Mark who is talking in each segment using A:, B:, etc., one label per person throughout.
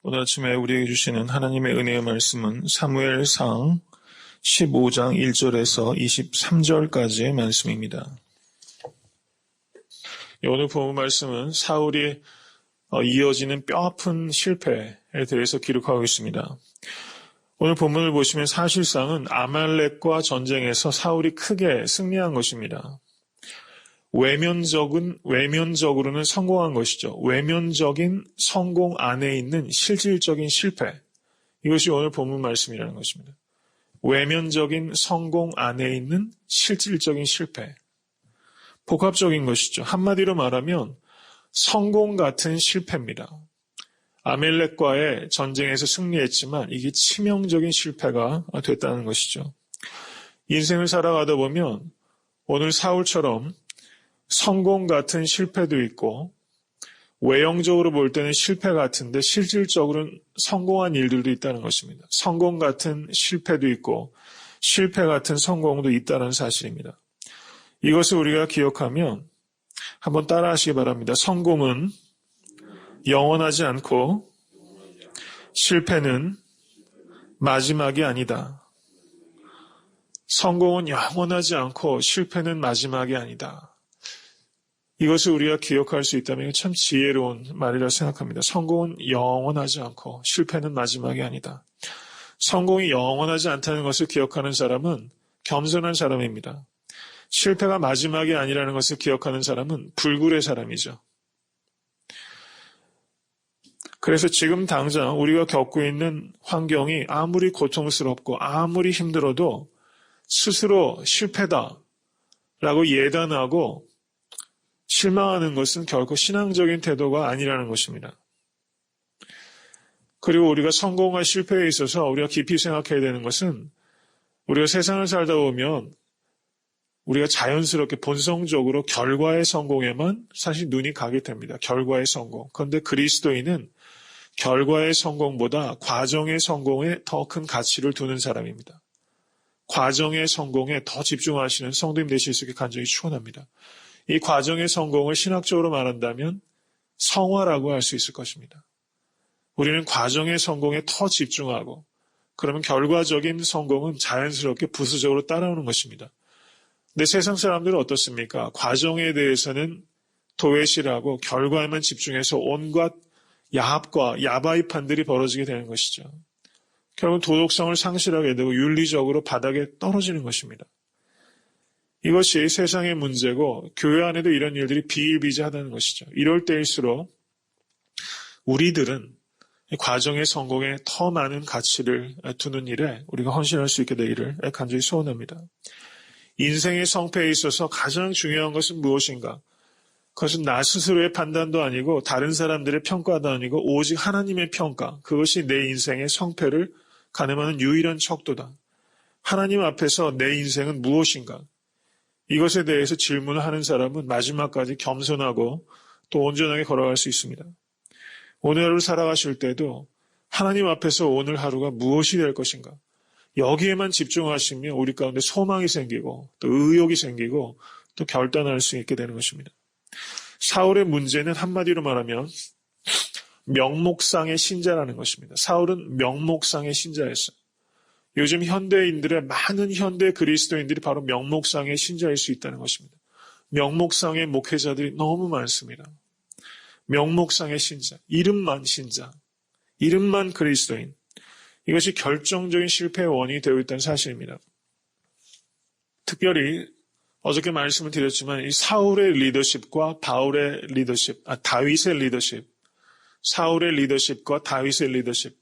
A: 오늘 아침에 우리에게 주시는 하나님의 은혜의 말씀은 사무엘상 15장 1절에서 23절까지의 말씀입니다. 오늘 본 말씀은 사울이 이어지는 뼈아픈 실패에 대해서 기록하고 있습니다. 오늘 본문을 보시면 사실상은 아말렉과 전쟁에서 사울이 크게 승리한 것입니다. 외면적으로는 성공한 것이죠. 외면적인 성공 안에 있는 실질적인 실패. 이것이 오늘 본문 말씀이라는 것입니다. 외면적인 성공 안에 있는 실질적인 실패. 복합적인 것이죠. 한마디로 말하면 성공 같은 실패입니다. 아말렉과의 전쟁에서 승리했지만 이게 치명적인 실패가 됐다는 것이죠. 인생을 살아가다 보면 오늘 사울처럼 성공 같은 실패도 있고 외형적으로 볼 때는 실패 같은데 실질적으로는 성공한 일들도 있다는 것입니다. 성공 같은 실패도 있고 실패 같은 성공도 있다는 사실입니다. 이것을 우리가 기억하면 한번 따라하시기 바랍니다. 성공은 영원하지 않고 실패는 마지막이 아니다. 성공은 영원하지 않고 실패는 마지막이 아니다. 이것을 우리가 기억할 수 있다면 참 지혜로운 말이라고 생각합니다. 성공은 영원하지 않고 실패는 마지막이 아니다. 성공이 영원하지 않다는 것을 기억하는 사람은 겸손한 사람입니다. 실패가 마지막이 아니라는 것을 기억하는 사람은 불굴의 사람이죠. 그래서 지금 당장 우리가 겪고 있는 환경이 아무리 고통스럽고 아무리 힘들어도 스스로 실패다라고 예단하고 실망하는 것은 결코 신앙적인 태도가 아니라는 것입니다. 그리고 우리가 성공과 실패에 있어서 우리가 깊이 생각해야 되는 것은 우리가 세상을 살다 보면 우리가 자연스럽게 본성적으로 결과의 성공에만 사실 눈이 가게 됩니다. 결과의 성공. 그런데 그리스도인은 결과의 성공보다 과정의 성공에 더 큰 가치를 두는 사람입니다. 과정의 성공에 더 집중하시는 성도님 되실 수 있게 간절히 축원합니다. 이 과정의 성공을 신학적으로 말한다면 성화라고 할 수 있을 것입니다. 우리는 과정의 성공에 더 집중하고 그러면 결과적인 성공은 자연스럽게 부수적으로 따라오는 것입니다. 근데 세상 사람들은 어떻습니까? 과정에 대해서는 도외시하고 결과에만 집중해서 온갖 야합과 야바이판들이 벌어지게 되는 것이죠. 결국 도덕성을 상실하게 되고 윤리적으로 바닥에 떨어지는 것입니다. 이것이 세상의 문제고 교회 안에도 이런 일들이 비일비재하다는 것이죠. 이럴 때일수록 우리들은 과정의 성공에 더 많은 가치를 두는 일에 우리가 헌신할 수 있게 되기를 간절히 소원합니다. 인생의 성패에 있어서 가장 중요한 것은 무엇인가? 그것은 나 스스로의 판단도 아니고 다른 사람들의 평가도 아니고 오직 하나님의 평가. 그것이 내 인생의 성패를 가늠하는 유일한 척도다. 하나님 앞에서 내 인생은 무엇인가? 이것에 대해서 질문을 하는 사람은 마지막까지 겸손하고 또 온전하게 걸어갈 수 있습니다. 오늘 하루를 살아가실 때도 하나님 앞에서 오늘 하루가 무엇이 될 것인가? 여기에만 집중하시면 우리 가운데 소망이 생기고 또 의욕이 생기고 또 결단할 수 있게 되는 것입니다. 사울의 문제는 한마디로 말하면 명목상의 신자라는 것입니다. 사울은 명목상의 신자였어요. 요즘 현대인들의 많은 현대 그리스도인들이 바로 명목상의 신자일 수 있다는 것입니다. 명목상의 목회자들이 너무 많습니다. 명목상의 신자, 이름만 신자, 이름만 그리스도인. 이것이 결정적인 실패의 원인이 되어 있다는 사실입니다. 특별히 어저께 말씀을 드렸지만 이 사울의 리더십과 다윗의 리더십, 사울의 리더십과 다윗의 리더십,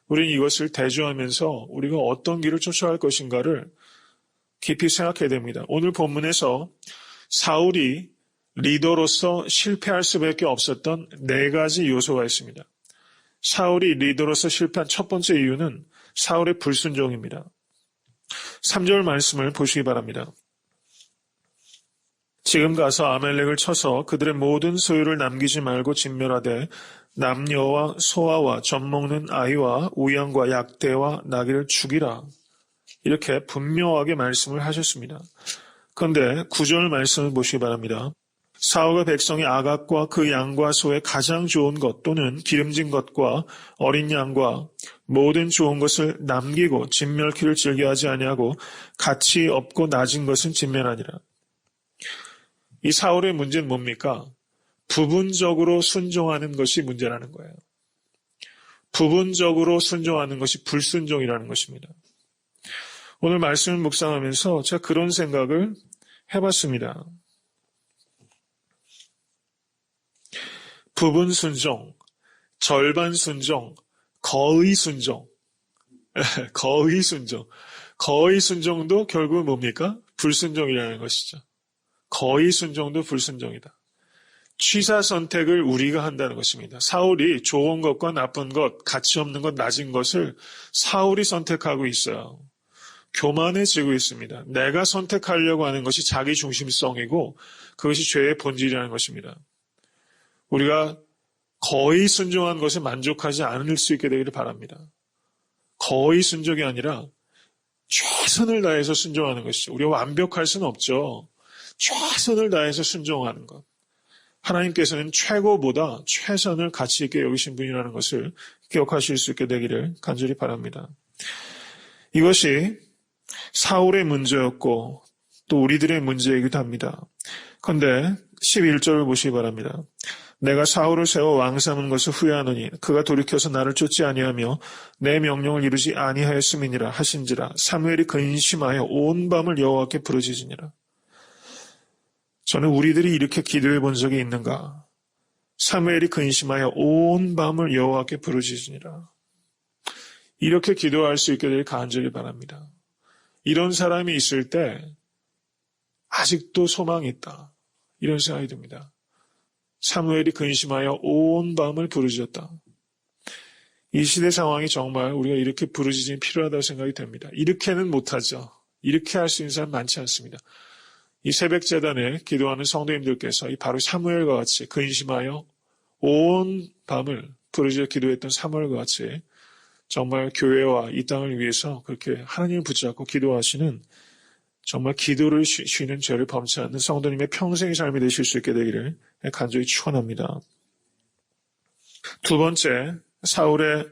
A: 우리는 이것을 대조하면서 우리가 어떤 길을 쫓아갈 것인가를 깊이 생각해야 됩니다. 오늘 본문에서 사울이 리더로서 실패할 수밖에 없었던 4가지 요소가 있습니다. 사울이 리더로서 실패한 첫 번째 이유는 사울의 불순종입니다. 3절 말씀을 보시기 바랍니다. 지금 가서 아말렉을 쳐서 그들의 모든 소유를 남기지 말고 진멸하되 남녀와 소아와 젖먹는 아이와 우양과 약대와 나귀를 죽이라. 이렇게 분명하게 말씀을 하셨습니다. 그런데 9절 말씀을 보시기 바랍니다. 사울과 백성이 아각과 그 양과 소의 가장 좋은 것 또는 기름진 것과 어린 양과 모든 좋은 것을 남기고 진멸키를 즐겨하지 아니하고 가치 없고 낮은 것은 진멸하니라. 이 사울의 문제는 뭡니까? 부분적으로 순종하는 것이 문제라는 거예요. 부분적으로 순종하는 것이 불순종이라는 것입니다. 오늘 말씀을 묵상하면서 제가 그런 생각을 해봤습니다. 부분 순종, 절반 순종, 거의 순종, 거의 순종. 거의 순종도 결국은 뭡니까? 불순종이라는 것이죠. 거의 순종도 불순종이다. 취사 선택을 우리가 한다는 것입니다. 사울이 좋은 것과 나쁜 것, 가치 없는 것, 낮은 것을 사울이 선택하고 있어요. 교만해지고 있습니다. 내가 선택하려고 하는 것이 자기 중심성이고 그것이 죄의 본질이라는 것입니다. 우리가 거의 순종한 것에 만족하지 않을 수 있게 되기를 바랍니다. 거의 순종이 아니라 최선을 다해서 순종하는 것이죠. 우리가 완벽할 수는 없죠. 최선을 다해서 순종하는 것. 하나님께서는 최고보다 최선을 가치 있게 여기신 분이라는 것을 기억하실 수 있게 되기를 간절히 바랍니다. 이것이 사울의 문제였고 또 우리들의 문제이기도 합니다. 그런데 11절을 보시기 바랍니다. 내가 사울을 세워 왕 삼은 것을 후회하노니 그가 돌이켜서 나를 쫓지 아니하며 내 명령을 이루지 아니하였음이니라 하신지라. 사무엘이 근심하여 온 밤을 여호와께 부르짖으니라. 저는 우리들이 이렇게 기도해 본 적이 있는가? 사무엘이 근심하여 온 밤을 여호와께 부르짖으니라. 이렇게 기도할 수 있게 되길 간절히 바랍니다. 이런 사람이 있을 때 아직도 소망이 있다. 이런 생각이 듭니다. 사무엘이 근심하여 온 밤을 부르짖었다. 이 시대 상황이 정말 우리가 이렇게 부르짖음이 필요하다고 생각이 됩니다. 이렇게는 못하죠. 이렇게 할 수 있는 사람 많지 않습니다. 이 새벽재단에 기도하는 성도님들께서 바로 사무엘과 같이 근심하여 온 밤을 부르짖어 기도했던 사무엘과 같이 정말 교회와 이 땅을 위해서 그렇게 하나님을 붙잡고 기도하시는 정말 기도를 쉬는 죄를 범치 않는 성도님의 평생의 삶이 되실 수 있게 되기를 간절히 축원합니다. 두 번째, 사울의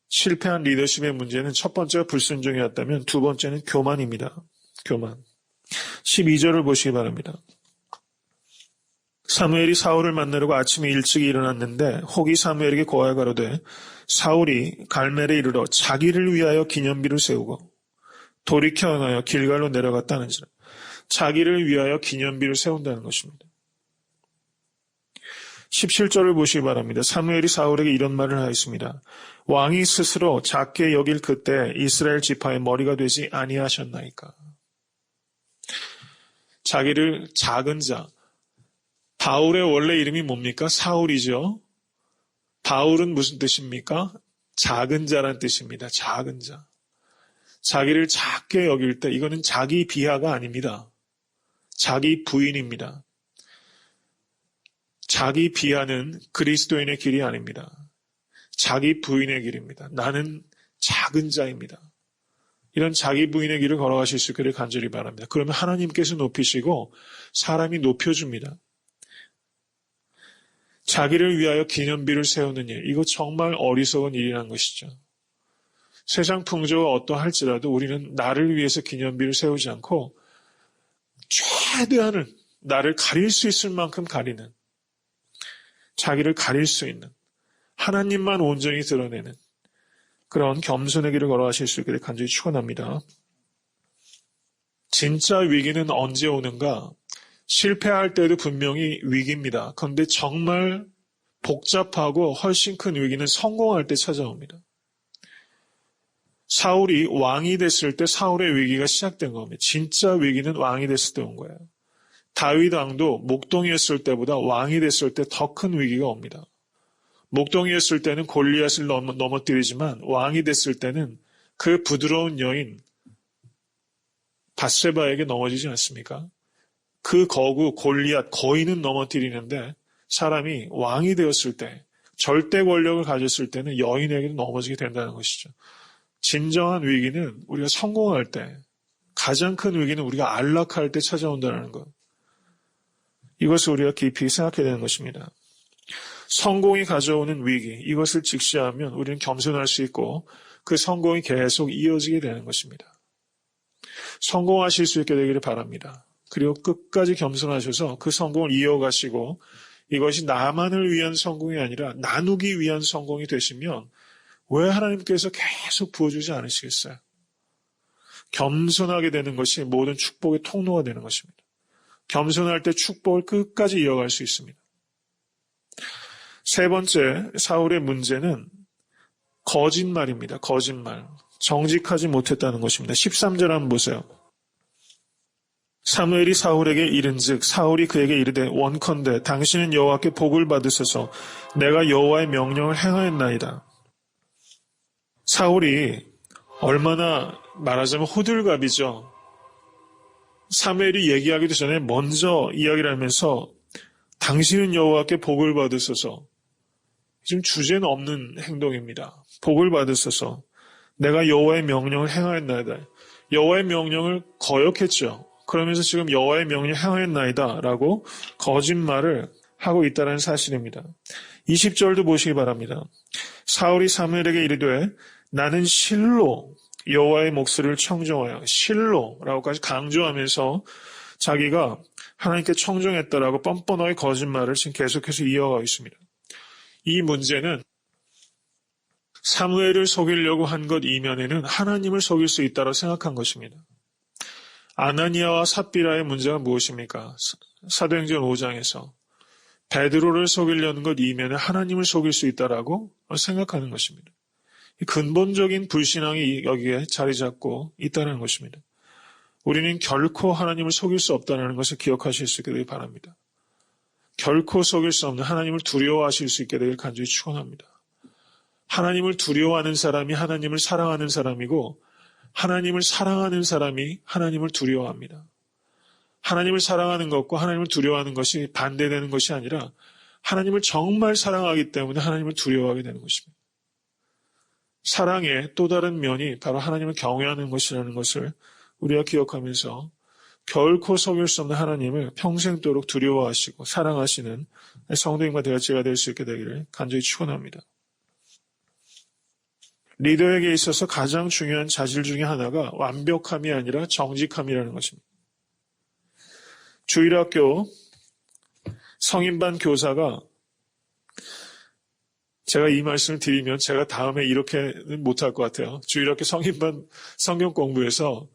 A: 실패한 리더십의 문제는 첫 번째가 불순종이었다면 두 번째는 교만입니다. 교만. 12절을 보시기 바랍니다. 사무엘이 사울을 만나려고 아침에 일찍 일어났는데 혹이 사무엘에게 고하여 가로되 사울이 갈멜에 이르러 자기를 위하여 기념비를 세우고 돌이켜 행하여 길갈로 내려갔다는지라. 자기를 위하여 기념비를 세운다는 것입니다. 17절을 보시기 바랍니다. 사무엘이 사울에게 이런 말을 하였습니다. 왕이 스스로 작게 여길 그때 이스라엘 지파의 머리가 되지 아니하셨나이까. 자기를 작은 자. 바울의 원래 이름이 뭡니까? 사울이죠. 바울은 무슨 뜻입니까? 작은 자란 뜻입니다. 작은 자. 자기를 작게 여길 때 이거는 자기 비하가 아닙니다. 자기 부인입니다. 자기 비하는 그리스도인의 길이 아닙니다. 자기 부인의 길입니다. 나는 작은 자입니다. 이런 자기 부인의 길을 걸어가실 수 있기를 간절히 바랍니다. 그러면 하나님께서 높이시고 사람이 높여줍니다. 자기를 위하여 기념비를 세우는 일, 이거 정말 어리석은 일이라는 것이죠. 세상 풍조가 어떠할지라도 우리는 나를 위해서 기념비를 세우지 않고 최대한을 나를 가릴 수 있을 만큼 가리는, 자기를 가릴 수 있는, 하나님만 온전히 드러내는 그런 겸손의 길을 걸어가실 수 있기를 간절히 축원합니다. 진짜 위기는 언제 오는가? 실패할 때도 분명히 위기입니다. 그런데 정말 복잡하고 훨씬 큰 위기는 성공할 때 찾아옵니다. 사울이 왕이 됐을 때 사울의 위기가 시작된 겁니다. 진짜 위기는 왕이 됐을 때 온 거예요. 다윗 왕도 목동이었을 때보다 왕이 됐을 때 더 큰 위기가 옵니다. 목동이었을 때는 골리앗을 넘어뜨리지만 왕이 됐을 때는 그 부드러운 여인 밧세바에게 넘어지지 않습니까? 그 거구 골리앗 거인은 넘어뜨리는데 사람이 왕이 되었을 때, 절대 권력을 가졌을 때는 여인에게도 넘어지게 된다는 것이죠. 진정한 위기는 우리가 성공할 때, 가장 큰 위기는 우리가 안락할 때 찾아온다는 것. 이것을 우리가 깊이 생각해야 되는 것입니다. 성공이 가져오는 위기, 이것을 직시하면 우리는 겸손할 수 있고 그 성공이 계속 이어지게 되는 것입니다. 성공하실 수 있게 되기를 바랍니다. 그리고 끝까지 겸손하셔서 그 성공을 이어가시고 이것이 나만을 위한 성공이 아니라 나누기 위한 성공이 되시면 왜 하나님께서 계속 부어주지 않으시겠어요? 겸손하게 되는 것이 모든 축복의 통로가 되는 것입니다. 겸손할 때 축복을 끝까지 이어갈 수 있습니다. 세 번째, 사울의 문제는 거짓말입니다. 거짓말. 정직하지 못했다는 것입니다. 13절 한번 보세요. 사무엘이 사울에게 이른즉 사울이 그에게 이르되 원컨대 당신은 여호와께 복을 받으소서 내가 여호와의 명령을 행하였나이다. 사울이 얼마나 말하자면 호들갑이죠. 사무엘이 얘기하기도 전에 먼저 이야기를 하면서 당신은 여호와께 복을 받으소서. 지금 주제는 없는 행동입니다. 복을 받으소서. 내가 여호와의 명령을 행하였나이다. 여호와의 명령을 거역했죠. 그러면서 지금 여호와의 명령을 행하였나이다 라고 거짓말을 하고 있다는 사실입니다. 20절도 보시기 바랍니다. 사울이 사무엘에게 이르되 나는 실로 여호와의 목소리를 청정하여 실로라고까지 강조하면서 자기가 하나님께 청정했다라고 뻔뻔하게 거짓말을 지금 계속해서 이어가고 있습니다. 이 문제는 사무엘을 속이려고 한 것 이면에는 하나님을 속일 수 있다고 생각한 것입니다. 아나니아와 삽비라의 문제가 무엇입니까? 사도행전 5장에서 베드로를 속이려는 것 이면에 하나님을 속일 수 있다라고 생각하는 것입니다. 근본적인 불신앙이 여기에 자리 잡고 있다는 것입니다. 우리는 결코 하나님을 속일 수 없다는 것을 기억하실 수 있게 되길 바랍니다. 결코 속일 수 없는 하나님을 두려워하실 수 있게 되길 간절히 축원합니다. 하나님을 두려워하는 사람이 하나님을 사랑하는 사람이고 하나님을 사랑하는 사람이 하나님을 두려워합니다. 하나님을 사랑하는 것과 하나님을 두려워하는 것이 반대되는 것이 아니라 하나님을 정말 사랑하기 때문에 하나님을 두려워하게 되는 것입니다. 사랑의 또 다른 면이 바로 하나님을 경외하는 것이라는 것을 우리가 기억하면서 결코 속일 수 없는 하나님을 평생도록 두려워하시고 사랑하시는 성도님과 대화제가 될 수 있게 되기를 간절히 축원합니다. 리더에게 있어서 가장 중요한 자질 중에 하나가 완벽함이 아니라 정직함이라는 것입니다. 주일학교 성인반 교사가 제가 이 말씀을 드리면 제가 다음에 이렇게는 못할 것 같아요. 주일학교 성인반 성경 공부에서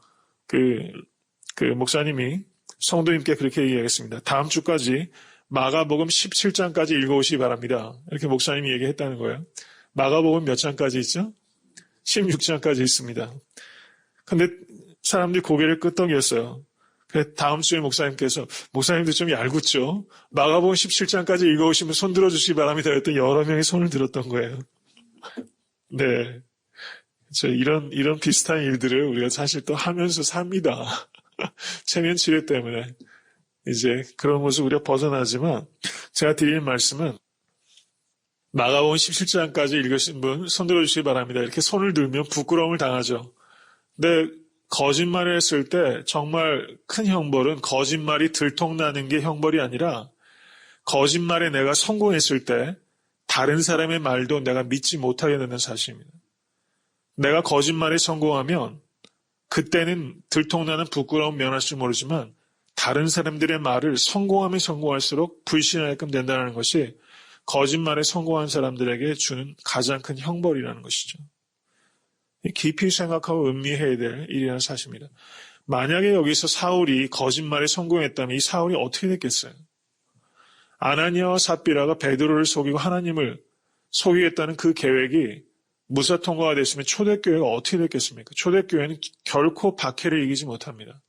A: 그 목사님이 성도님께 그렇게 얘기하겠습니다. 다음 주까지 마가복음 17장까지 읽어오시기 바랍니다. 이렇게 목사님이 얘기했다는 거예요. 마가복음 몇 장까지 있죠? 16장까지 있습니다. 근데 사람들이 고개를 끄덕였어요. 다음 주에 목사님께서 목사님도 좀 얄궂죠? 마가복음 17장까지 읽어오시면 손 들어주시기 바랍니다. 그랬더니 여러 명이 손을 들었던 거예요. 네. 이런 비슷한 일들을 우리가 사실 또 하면서 삽니다. 체면치레 때문에. 이제 그런 모습 우리가 벗어나지만 제가 드릴 말씀은 마가복음 17장까지 읽으신 분 손 들어주시기 바랍니다. 이렇게 손을 들면 부끄러움을 당하죠. 근데 거짓말을 했을 때 정말 큰 형벌은 거짓말이 들통나는 게 형벌이 아니라 거짓말에 내가 성공했을 때 다른 사람의 말도 내가 믿지 못하게 되는 사실입니다. 내가 거짓말에 성공하면 그때는 들통나는 부끄러움 면할 줄 모르지만 다른 사람들의 말을 성공하면 성공할수록 불신하게끔 된다는 것이 거짓말에 성공한 사람들에게 주는 가장 큰 형벌이라는 것이죠. 깊이 생각하고 음미해야 될 일이라는 사실입니다. 만약에 여기서 사울이 거짓말에 성공했다면 이 사울이 어떻게 됐겠어요? 아나니아와 삽비라가 베드로를 속이고 하나님을 속이겠다는 그 계획이 무사 통과가 됐으면 초대교회가 어떻게 됐겠습니까? 초대교회는 결코 박해를 이기지 못합니다.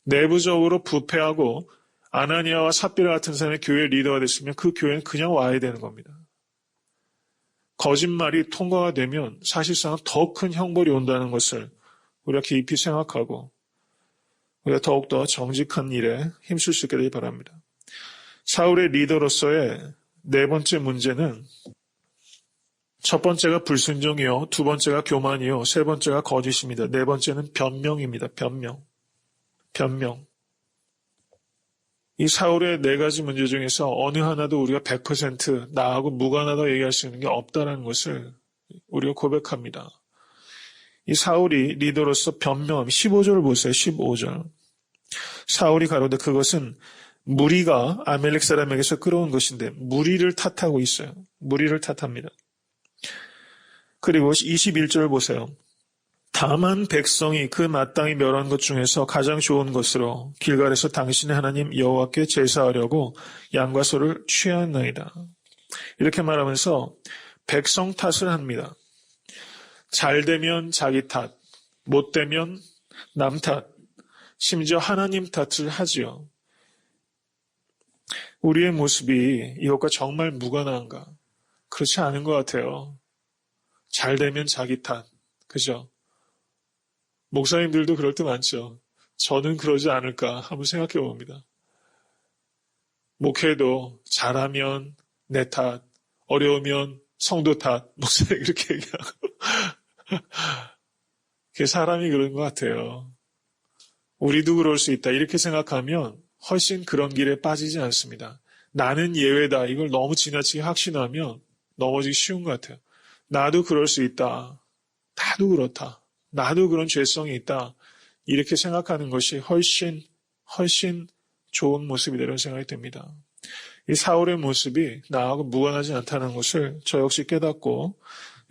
A: 내부적으로 부패하고 아나니아와 삽비라 같은 사람의 교회 리더가 됐으면 그 교회는 그냥 와야 되는 겁니다. 거짓말이 통과가 되면 사실상 더 큰 형벌이 온다는 것을 우리가 깊이 생각하고 우리가 더욱더 정직한 일에 힘쓸 수 있게 되기 바랍니다. 사울의 리더로서의 네 번째 문제는 첫 번째가 불순종이요, 두 번째가 교만이요, 세 번째가 거짓입니다. 네 번째는 변명입니다. 변명. 이 사울의 네 가지 문제 중에서 어느 하나도 우리가 100% 나하고 무관하다고 얘기할 수 있는 게 없다는 것을 우리가 고백합니다. 이 사울이 리더로서 변명함, 15절을 보세요. 15절. 사울이 가로되 그것은 무리가 아멜렉 사람에게서 끌어온 것인데 무리를 탓하고 있어요. 무리를 탓합니다. 그리고 21절 보세요. 다만 백성이 그 마땅히 멸한 것 중에서 가장 좋은 것으로 길갈에서 당신의 하나님 여호와께 제사하려고 양과 소를 취하였나이다. 이렇게 말하면서 백성 탓을 합니다. 잘 되면 자기 탓, 못 되면 남 탓, 심지어 하나님 탓을 하지요. 우리의 모습이 이것과 정말 무관한가? 그렇지 않은 것 같아요. 잘 되면 자기 탓, 그죠? 목사님들도 그럴 때 많죠. 저는 그러지 않을까 한번 생각해 봅니다. 목회도 잘하면 내 탓, 어려우면 성도 탓, 목사님 이렇게 얘기하고. 그게 사람이 그런 것 같아요. 우리도 그럴 수 있다 이렇게 생각하면 훨씬 그런 길에 빠지지 않습니다. 나는 예외다 이걸 너무 지나치게 확신하면 넘어지기 쉬운 것 같아요. 나도 그럴 수 있다. 나도 그렇다. 나도 그런 죄성이 있다. 이렇게 생각하는 것이 훨씬 좋은 모습이다 이런 생각이 듭니다. 이 사울의 모습이 나하고 무관하지 않다는 것을 저 역시 깨닫고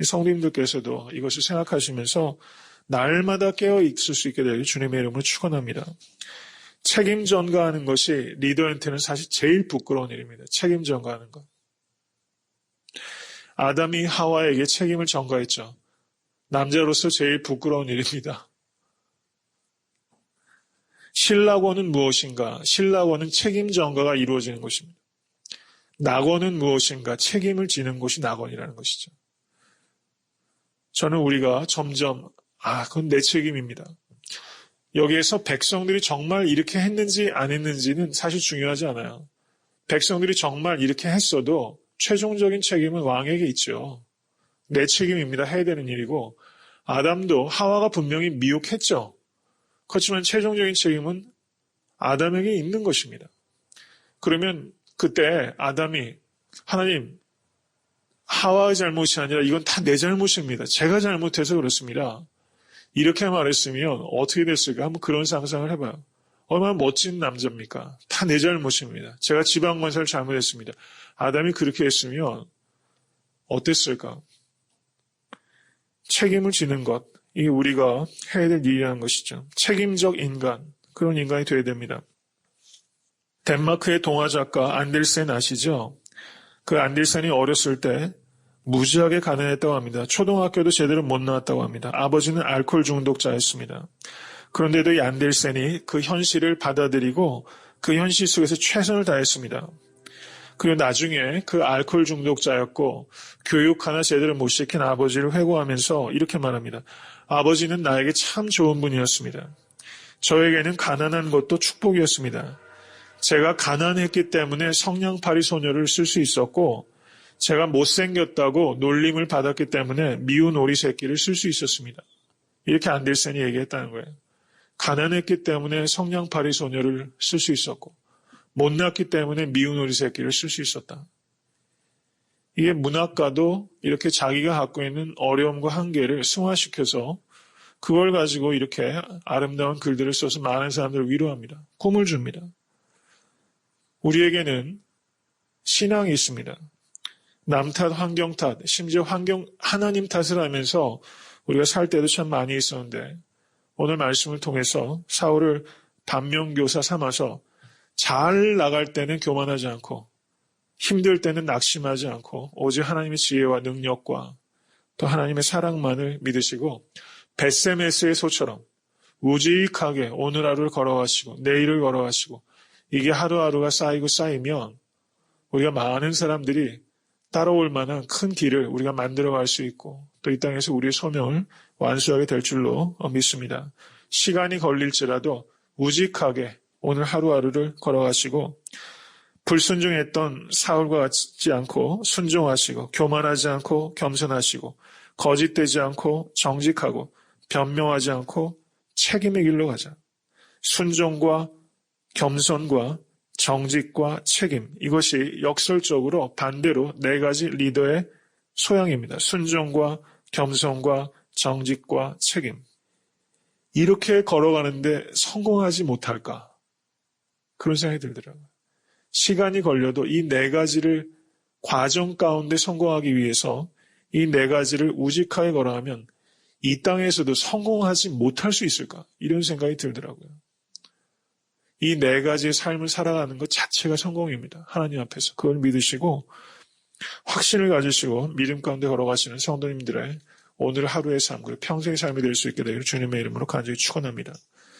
A: 성도님들께서도 이것을 생각하시면서 날마다 깨어 있을 수 있게 되길 주님의 이름으로 축원합니다. 책임 전가하는 것이 리더한테는 사실 제일 부끄러운 일입니다. 책임 전가하는 것. 아담이 하와에게 책임을 전가했죠. 남자로서 제일 부끄러운 일입니다. 신락원은 무엇인가? 신락원은 책임 전가가 이루어지는 것입니다. 낙원은 무엇인가? 책임을 지는 곳이 낙원이라는 것이죠. 저는 우리가 점점 그건 내 책임입니다. 여기에서 백성들이 정말 이렇게 했는지 안 했는지는 사실 중요하지 않아요. 백성들이 정말 이렇게 했어도 최종적인 책임은 왕에게 있죠. 내 책임입니다. 해야 되는 일이고 아담도 하와가 분명히 미혹했죠. 그렇지만 최종적인 책임은 아담에게 있는 것입니다. 그러면 그때 아담이 하나님 하와의 잘못이 아니라 이건 다 내 잘못입니다. 제가 잘못해서 그렇습니다. 이렇게 말했으면 어떻게 됐을까? 한번 그런 상상을 해봐요. 얼마나 멋진 남자입니까? 다 내 잘못입니다. 제가 지방건설 잘못했습니다. 아담이 그렇게 했으면 어땠을까? 책임을 지는 것, 이게 우리가 해야 될 일이라는 것이죠. 책임적 인간, 그런 인간이 되어야 됩니다. 덴마크의 동화작가 안델센 아시죠? 그 안델센이 어렸을 때 무지하게 가난했다고 합니다. 초등학교도 제대로 못 나왔다고 합니다. 아버지는 알코올 중독자였습니다. 그런데도 이 안델센이 그 현실을 받아들이고 그 현실 속에서 최선을 다했습니다. 그리고 나중에 그 알코올 중독자였고 교육 하나 제대로 못 시킨 아버지를 회고하면서 이렇게 말합니다. 아버지는 나에게 참 좋은 분이었습니다. 저에게는 가난한 것도 축복이었습니다. 제가 가난했기 때문에 성냥팔이 소녀를 쓸 수 있었고 제가 못생겼다고 놀림을 받았기 때문에 미운 오리 새끼를 쓸 수 있었습니다. 이렇게 안델센이 얘기했다는 거예요. 가난했기 때문에 성냥팔이 소녀를 쓸 수 있었고 못났기 때문에 미운 오리 새끼를 쓸 수 있었다. 이게 문학가도 이렇게 자기가 갖고 있는 어려움과 한계를 승화시켜서 그걸 가지고 이렇게 아름다운 글들을 써서 많은 사람들을 위로합니다. 꿈을 줍니다. 우리에게는 신앙이 있습니다. 남 탓, 환경 탓, 심지어 하나님 탓을 하면서 우리가 살 때도 참 많이 있었는데 오늘 말씀을 통해서 사울을 반면교사 삼아서 잘 나갈 때는 교만하지 않고 힘들 때는 낙심하지 않고 오직 하나님의 지혜와 능력과 또 하나님의 사랑만을 믿으시고 벳세메스의 소처럼 우직하게 오늘 하루를 걸어가시고 내일을 걸어가시고 이게 하루하루가 쌓이고 쌓이면 우리가 많은 사람들이 따라올 만한 큰 길을 우리가 만들어갈 수 있고 또 이 땅에서 우리의 소명을 완수하게 될 줄로 믿습니다. 시간이 걸릴지라도 우직하게 오늘 하루하루를 걸어가시고 불순종했던 사울과 같지 않고 순종하시고 교만하지 않고 겸손하시고 거짓되지 않고 정직하고 변명하지 않고 책임의 길로 가자. 순종과 겸손과 정직과 책임. 이것이 역설적으로 반대로 네 가지 리더의 소양입니다. 순종과 겸손과 정직과 책임. 이렇게 걸어가는데 성공하지 못할까? 그런 생각이 들더라고요. 시간이 걸려도 이 네 가지를 과정 가운데 성공하기 위해서 이 네 가지를 우직하게 걸어가면 이 땅에서도 성공하지 못할 수 있을까? 이런 생각이 들더라고요. 이 네 가지의 삶을 살아가는 것 자체가 성공입니다. 하나님 앞에서. 그걸 믿으시고 확신을 가지시고 믿음 가운데 걸어가시는 성도님들의 오늘 하루의 삶, 그리고 평생의 삶이 될 수 있게 되기를 주님의 이름으로 간절히 축원합니다.